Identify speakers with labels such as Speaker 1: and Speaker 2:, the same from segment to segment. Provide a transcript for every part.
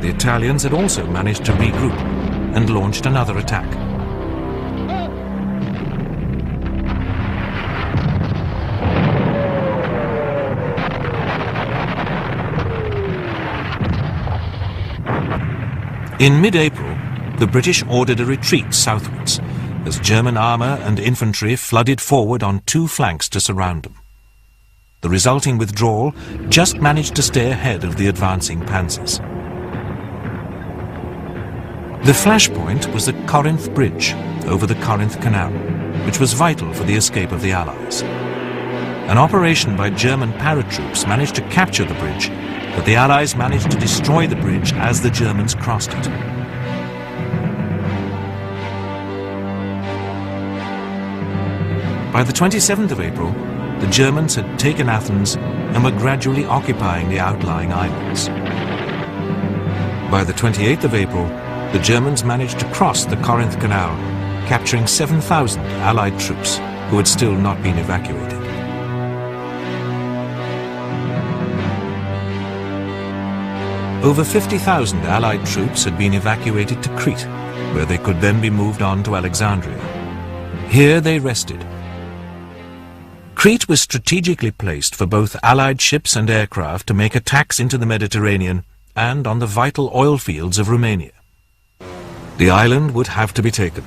Speaker 1: The Italians had also managed to regroup and launched another attack. In mid-April, the British ordered a retreat southwards, as German armour and infantry flooded forward on two flanks to surround them. The resulting withdrawal just managed to stay ahead of the advancing panzers. The flashpoint was the Corinth Bridge over the Corinth Canal, which was vital for the escape of the Allies. An operation by German paratroops managed to capture the bridge, but the Allies managed to destroy the bridge as the Germans crossed it. By the 27th of April, the Germans had taken Athens and were gradually occupying the outlying islands. By the 28th of April, the Germans managed to cross the Corinth Canal, capturing 7,000 Allied troops who had still not been evacuated. Over 50,000 Allied troops had been evacuated to Crete, where they could then be moved on to Alexandria. Here they rested. Crete was strategically placed for both Allied ships and aircraft to make attacks into the Mediterranean and on the vital oil fields of Romania. The island would have to be taken,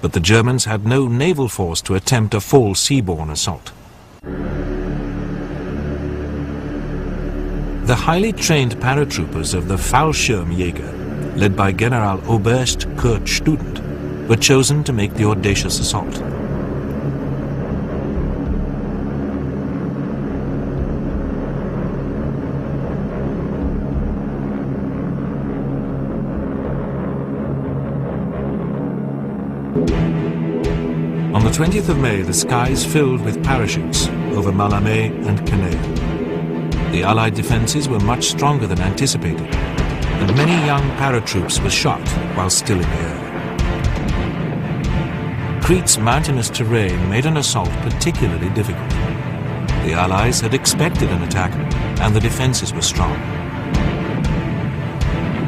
Speaker 1: but the Germans had no naval force to attempt a full seaborne assault. The highly trained paratroopers of the Fallschirmjäger, led by General Oberst Kurt Student, were chosen to make the audacious assault. On the 20th of May, the skies filled with parachutes over Malmö and Cannae. The Allied defences were much stronger than anticipated, and many young paratroops were shot while still in the air. Crete's mountainous terrain made an assault particularly difficult. The Allies had expected an attack, and the defences were strong.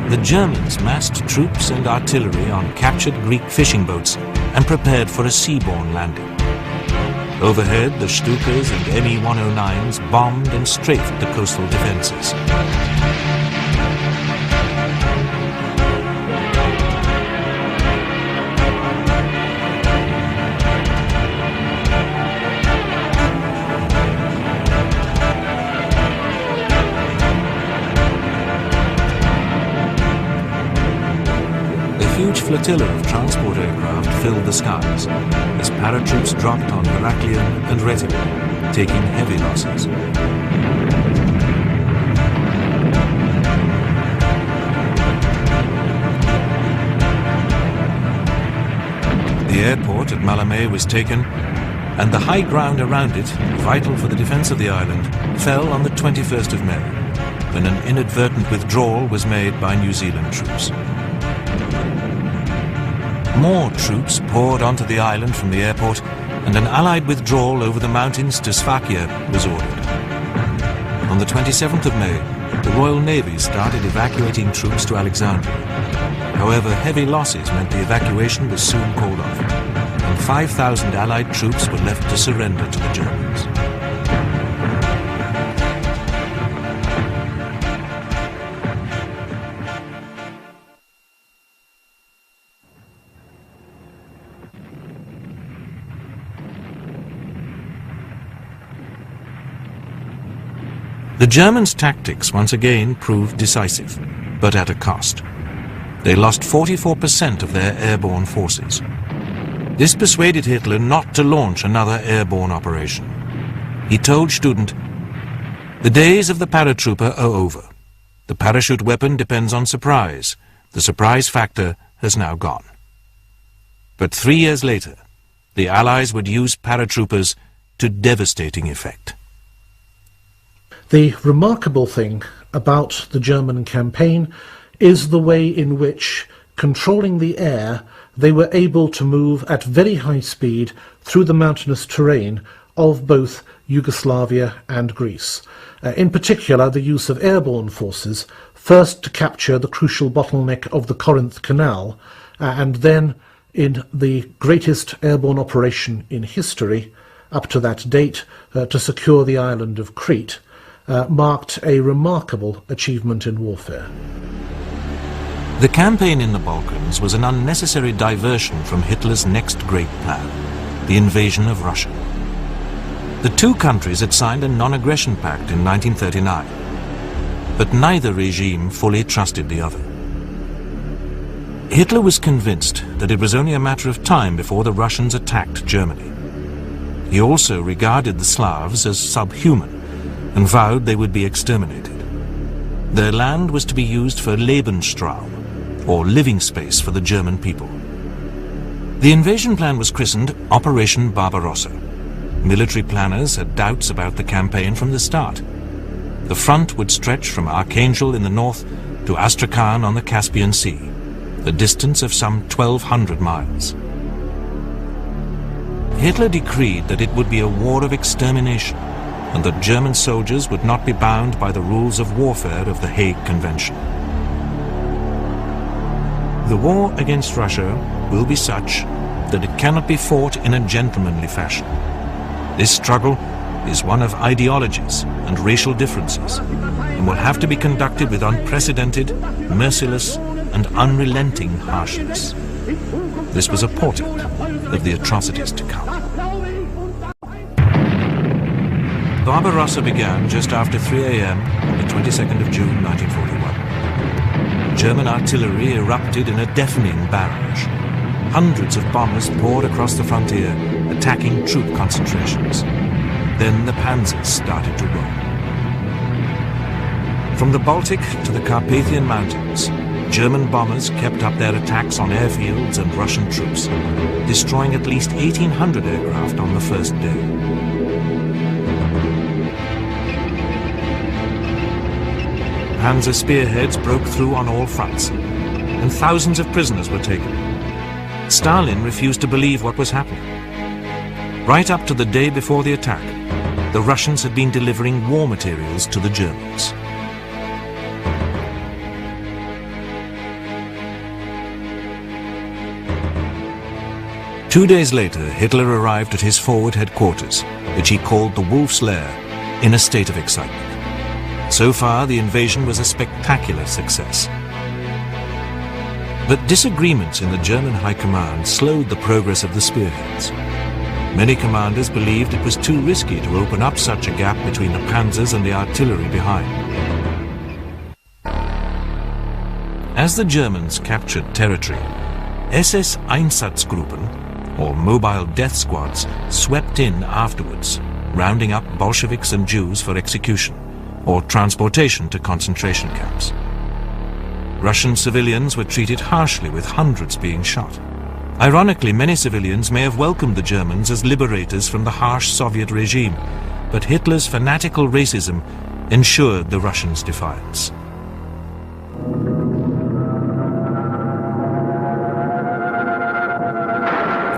Speaker 1: The Germans massed troops and artillery on captured Greek fishing boats and prepared for a seaborne landing. Overhead, the Stukas and Me-109s bombed and strafed the coastal defences. A huge flotilla of transport aircraft filled the skies as paratroops dropped on Heraklion and Rhetica, taking heavy losses. The airport at Malmö was taken, and the high ground around it, vital for the defence of the island, fell on the 21st of May, when an inadvertent withdrawal was made by New Zealand troops. More troops poured onto the island from the airport, and an Allied withdrawal over the mountains to Sfakia was ordered. On the 27th of May, the Royal Navy started evacuating troops to Alexandria. However, heavy losses meant the evacuation was soon called off, and 5,000 Allied troops were left to surrender to the Germans. The Germans' tactics once again proved decisive, but at a cost. They lost 44% of their airborne forces. This persuaded Hitler not to launch another airborne operation. He told Student, "The days of the paratrooper are over. The parachute weapon depends on surprise. The surprise factor has now gone." But 3 years later, the Allies would use paratroopers to devastating effect.
Speaker 2: The remarkable thing about the German campaign is the way in which, controlling the air, they were able to move at very high speed through the mountainous terrain of both Yugoslavia and Greece. In particular, the use of airborne forces first to capture the crucial bottleneck of the Corinth Canal, and then, in the greatest airborne operation in history up to that date, to secure the island of Crete, marked a remarkable achievement in warfare.
Speaker 1: The campaign in the Balkans was an unnecessary diversion from Hitler's next great plan, the invasion of Russia. The two countries had signed a non-aggression pact in 1939, but neither regime fully trusted the other. Hitler was convinced that it was only a matter of time before the Russians attacked Germany. He also regarded the Slavs as subhuman and vowed they would be exterminated. Their land was to be used for Lebensraum, or living space for the German people. The invasion plan was christened Operation Barbarossa. Military planners had doubts about the campaign from the start. The front would stretch from Archangel in the north to Astrakhan on the Caspian Sea, a distance of some 1,200 miles. Hitler decreed that it would be a war of extermination, and that German soldiers would not be bound by the rules of warfare of the Hague Convention. The war against Russia will be such that it cannot be fought in a gentlemanly fashion. This struggle is one of ideologies and racial differences, and will have to be conducted with unprecedented, merciless, and unrelenting harshness. This was a portent of the atrocities to come. Barbarossa began just after 3 a.m. on the 22nd of June 1941. German artillery erupted in a deafening barrage. Hundreds of bombers poured across the frontier, attacking troop concentrations. Then the panzers started to roll. From the Baltic to the Carpathian Mountains, German bombers kept up their attacks on airfields and Russian troops, destroying at least 1,800 aircraft on the first day. Panzer spearheads broke through on all fronts, and thousands of prisoners were taken. Stalin refused to believe what was happening. Right up to the day before the attack, the Russians had been delivering war materials to the Germans. Two days later, Hitler arrived at his forward headquarters, which he called the Wolf's Lair, in a state of excitement. So far, the invasion was a spectacular success. But disagreements in the German High Command slowed the progress of the spearheads. Many commanders believed it was too risky to open up such a gap between the panzers and the artillery behind. As the Germans captured territory, SS Einsatzgruppen, or mobile death squads, swept in afterwards, rounding up Bolsheviks and Jews for execution or transportation to concentration camps. Russian civilians were treated harshly, with hundreds being shot. Ironically, many civilians may have welcomed the Germans as liberators from the harsh Soviet regime, but Hitler's fanatical racism ensured the Russians' defiance.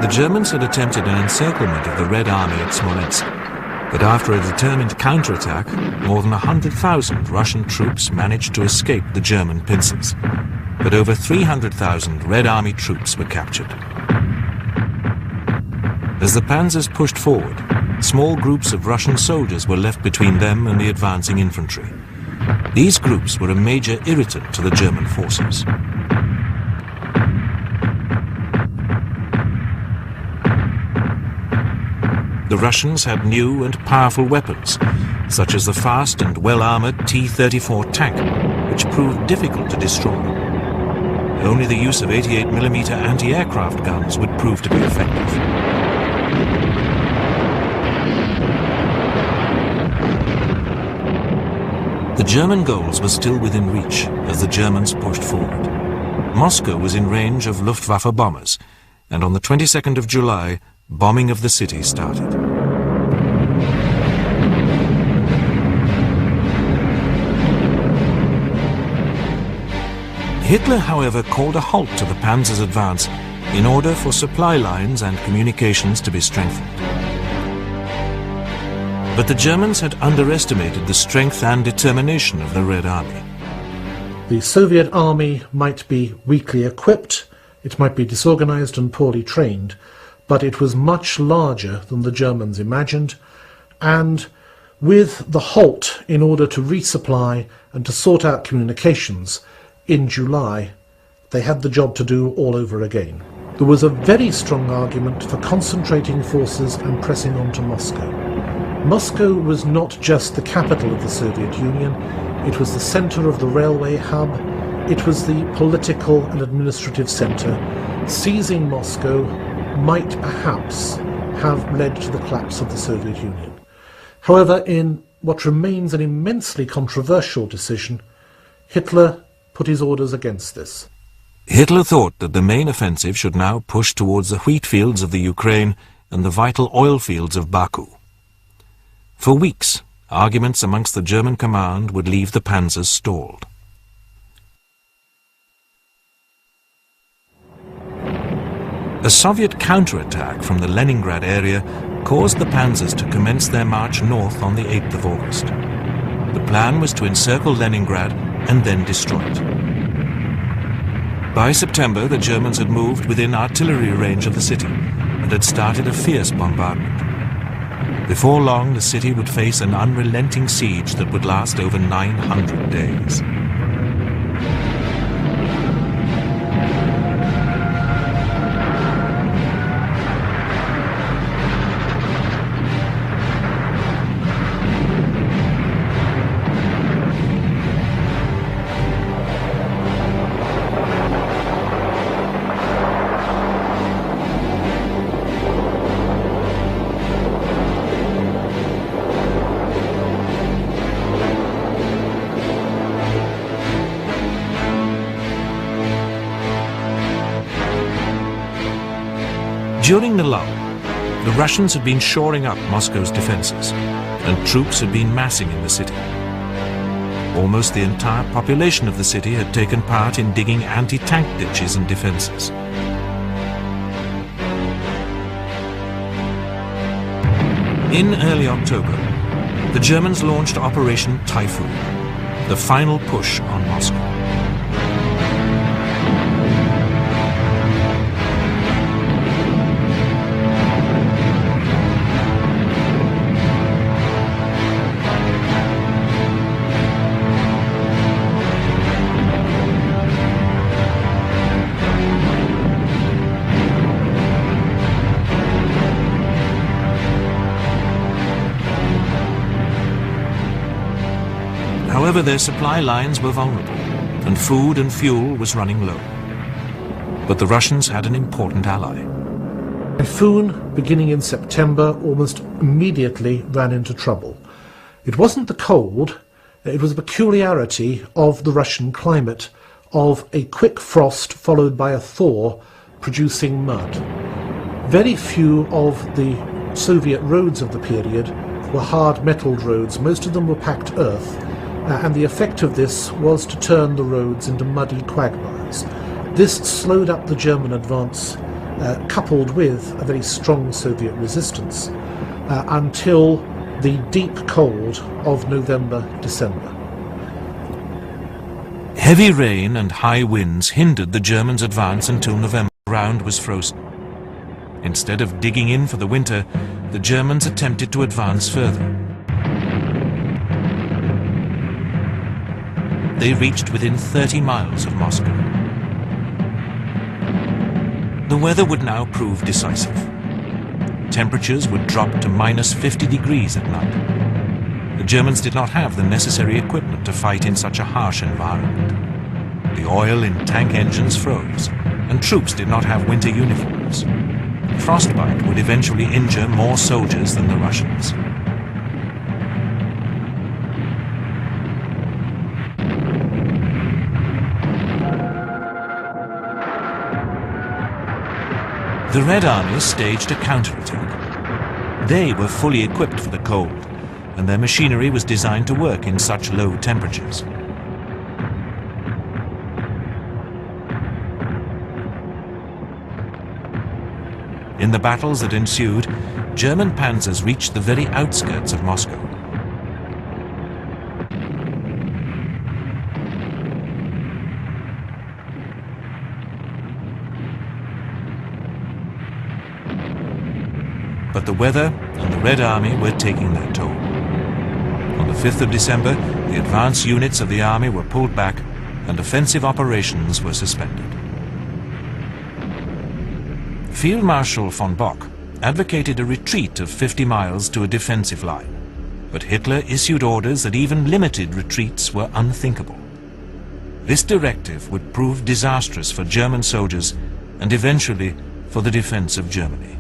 Speaker 1: The Germans had attempted an encirclement of the Red Army at Smolensk, but after a determined counterattack, more than 100,000 Russian troops managed to escape the German pincers. But over 300,000 Red Army troops were captured. As the panzers pushed forward, small groups of Russian soldiers were left between them and the advancing infantry. These groups were a major irritant to the German forces. The Russians had new and powerful weapons, such as the fast and well-armored T-34 tank, which proved difficult to destroy. Only the use of 88mm anti-aircraft guns would prove to be effective. The German goals were still within reach as the Germans pushed forward. Moscow was in range of Luftwaffe bombers, and on the 22nd of July, bombing of the city started. Hitler, however, called a halt to the panzers' advance in order for supply lines and communications to be strengthened. But the Germans had underestimated the strength and determination of the Red Army.
Speaker 2: The Soviet army might be weakly equipped, it might be disorganized and poorly trained, but it was much larger than the Germans imagined, and with the halt in order to resupply and to sort out communications in July, they had the job to do all over again. There was a very strong argument for concentrating forces and pressing on to Moscow. Moscow was not just the capital of the Soviet Union, it was the centre of the railway hub, it was the political and administrative centre. Seizing Moscow might perhaps have led to the collapse of the Soviet Union. However, in what remains an immensely controversial decision, Hitler put his orders against this.
Speaker 1: Hitler thought that the main offensive should now push towards the wheat fields of the Ukraine and the vital oil fields of Baku. For weeks, arguments amongst the German command would leave the panzers stalled. A Soviet counterattack from the Leningrad area caused the panzers to commence their march north on the 8th of August. The plan was to encircle Leningrad and then destroy it. By September, the Germans had moved within artillery range of the city and had started a fierce bombardment. Before long, the city would face an unrelenting siege that would last over 900 days. During the lull, the Russians had been shoring up Moscow's defenses, and troops had been massing in the city. Almost the entire population of the city had taken part in digging anti-tank ditches and defenses. In early October, the Germans launched Operation Typhoon, the final push on Moscow. However, their supply lines were vulnerable, and food and fuel was running low. But the Russians had an important ally.
Speaker 2: Typhoon, beginning in September, almost immediately ran into trouble. It wasn't the cold, it was a peculiarity of the Russian climate, of a quick frost followed by a thaw producing mud. Very few of the Soviet roads of the period were hard-metalled roads, most of them were packed earth. And the effect of this was to turn the roads into muddy quagmires. This slowed up the German advance, coupled with a very strong Soviet resistance, until the deep cold of November-December.
Speaker 1: Heavy rain and high winds hindered the Germans' advance until November. The ground was frozen. Instead of digging in for the winter, the Germans attempted to advance further. They reached within 30 miles of Moscow. The weather would now prove decisive. Temperatures would drop to minus 50 degrees at night. The Germans did not have the necessary equipment to fight in such a harsh environment. The oil in tank engines froze, and troops did not have winter uniforms. Frostbite would eventually injure more soldiers than the Russians. The Red Army staged a counterattack. They were fully equipped for the cold, and their machinery was designed to work in such low temperatures. In the battles that ensued, German panzers reached the very outskirts of Moscow. But the weather and the Red Army were taking their toll. On the 5th of December, the advance units of the army were pulled back and offensive operations were suspended. Field Marshal von Bock advocated a retreat of 50 miles to a defensive line, but Hitler issued orders that even limited retreats were unthinkable. This directive would prove disastrous for German soldiers and eventually for the defense of Germany.